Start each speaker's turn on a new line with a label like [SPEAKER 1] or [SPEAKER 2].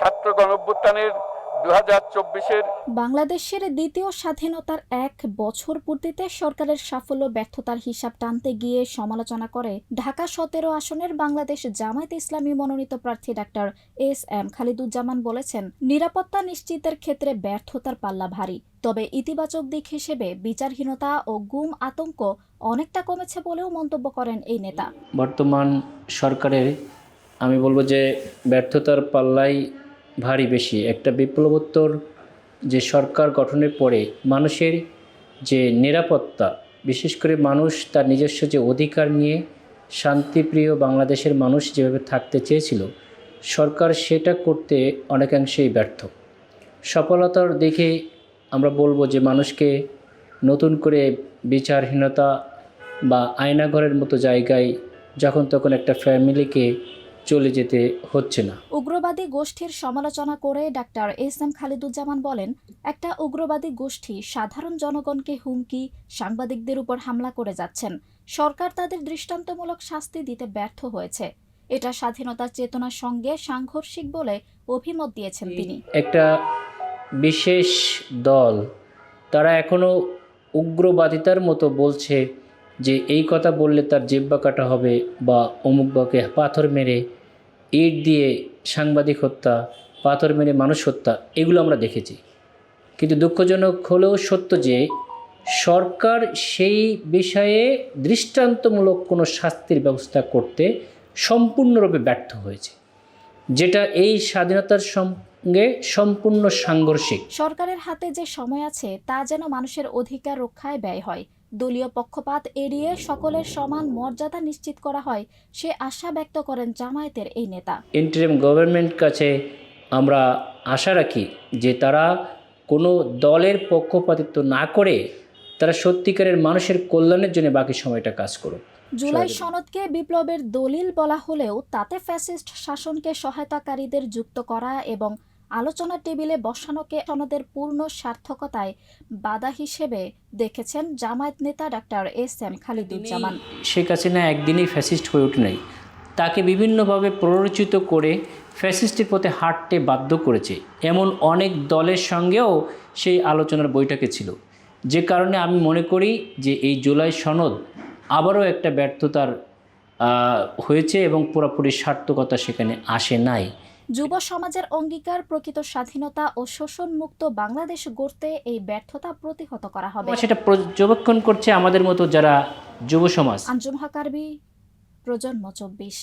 [SPEAKER 1] ছাত্র গণঅভ্যুত্থানের 2024-এর
[SPEAKER 2] বাংলাদেশের দ্বিতীয় স্বাধীনতার 1 বছর পূর্তিতে সরকারের সাফল্য ব্যর্থতার হিসাব টানতে গিয়ে সমালোচনা করে ঢাকা 17 আসনের বাংলাদেশ জামায়াতে ইসলামী মনোনীত প্রার্থী ডাক্তার এস.এম. খালিদুজ্জামান বলেছেন, নিরাপত্তা নিশ্চিতের ক্ষেত্রে ব্যর্থতার পাল্লা ভারী। তবে ইতিবাচক দিক হিসেবে বিচারহীনতা ও গুম আতঙ্ক অনেকটা কমেছে বলেও মন্তব্য করেন এই নেতা।
[SPEAKER 3] বর্তমান সরকারের আমি বলবো যে ব্যর্থতার পাল্লাই ভারী বেশি। একটা বিপ্লবোত্তর যে সরকার গঠনের পরে মানুষের যে নিরাপত্তা, বিশেষ করে মানুষ তার নিজস্ব যে অধিকার নিয়ে শান্তিপ্রিয় বাংলাদেশের মানুষ যেভাবে থাকতে চেয়েছিল, সরকার সেটা করতে অনেকাংশেই ব্যর্থ। সফলতার দিকে আমরা বলবো যে মানুষকে নতুন করে বিচারহীনতা বা আয়নাঘরের মতো জায়গায় যখন তখন একটা ফ্যামিলিকে চলে যেতে হচ্ছে না।
[SPEAKER 2] উগ্রবাদী গোষ্ঠীর সমালোচনা করে ডাক্তার এস.এম. খালিদুজ্জামান বলেন, একটা উগ্রবাদী গোষ্ঠী সাধারণ জনগণকে হুমকি, সাংবাদিকদের উপর হামলা করে যাচ্ছেন। সরকার তাদের দৃষ্টান্তমূলক শাস্তি দিতে ব্যর্থ হয়েছে। এটা স্বাধীনতার চেতনার সঙ্গে সাংঘর্ষিক বলে অভিমত দিয়েছেন তিনি।
[SPEAKER 3] একটা বিশেষ দল তারা এখনও উগ্রবাদিতার মতো বলছে যে এই কথা বললে তার জিহ্বা কাটা হবে, বা অমুকবাকে পাথর মেরে, ইট দিয়ে সাংবাদিক হত্যা, পাথর মেরে মানুষ হত্যা, এগুলো আমরা দেখেছি। কিন্তু দুঃখজনক হলেও সত্য যে সরকার সেই বিষয়ে দৃষ্টান্তমূলক কোনো শাস্তির ব্যবস্থা করতে সম্পূর্ণরূপে ব্যর্থ হয়েছে, যেটা এই স্বাধীনতার সঙ্গে সম্পূর্ণ সাংঘর্ষিক।
[SPEAKER 2] সরকারের হাতে যে সময় আছে তা যেন মানুষের অধিকার রক্ষায় ব্যয় হয়, দলীয় পক্ষপাত এড়িয়ে সকলের সমান মর্যাদা নিশ্চিত করা হয়, সে আশা ব্যক্ত করেন জামায়াতের এই নেতা।
[SPEAKER 3] ইন্টারিম গভর্নমেন্ট কাছে আমরা আশা রাখি যে তারা কোনো দলের পক্ষপাতিত্ব না করে তারা সত্যিকারের মানুষের কল্যাণের জন্য বাকি সময়টা কাজ করুক।
[SPEAKER 2] জুলাই সনদকে বিপ্লবের দলিল বলা হলেও তাতে ফ্যাসিস্ট শাসনকে সহায়তাকারীদের যুক্ত করা এবং আলোচনা টেবিলে বসানোকে সনদের পূর্ণ সার্থকতায় বাধা হিসেবে দেখেছেন জামায়াত নেতা ডাক্তার এস.এম. খালিদুজ্জামান।
[SPEAKER 3] শেখ হাসিনা একদিনই ফ্যাসিস্ট হয়ে ওঠে নাই, তাকে বিভিন্নভাবে প্ররোচিত করে ফ্যাসিস্টের পথে হাঁটতে বাধ্য করেছে। এমন অনেক দলের সঙ্গেও সেই আলোচনার বৈঠকে ছিল, যে কারণে আমি মনে করি যে এই জুলাই সনদ আবারও একটা ব্যর্থতার হয়েছে এবং পুরোপুরি সার্থকতা সেখানে আসে নাই।
[SPEAKER 2] যুব সমাজের অঙ্গীকার প্রকৃত স্বাধীনতা ও শোষণমুক্ত বাংলাদেশ গড়তে এই ব্যর্থতা প্রতিহত করা হবে।
[SPEAKER 3] সেটা পর্যবেক্ষণ করছে আমাদের মতো যারা যুব সমাজ।
[SPEAKER 2] আঞ্জুম হাকারবি, প্রজন্ম 24।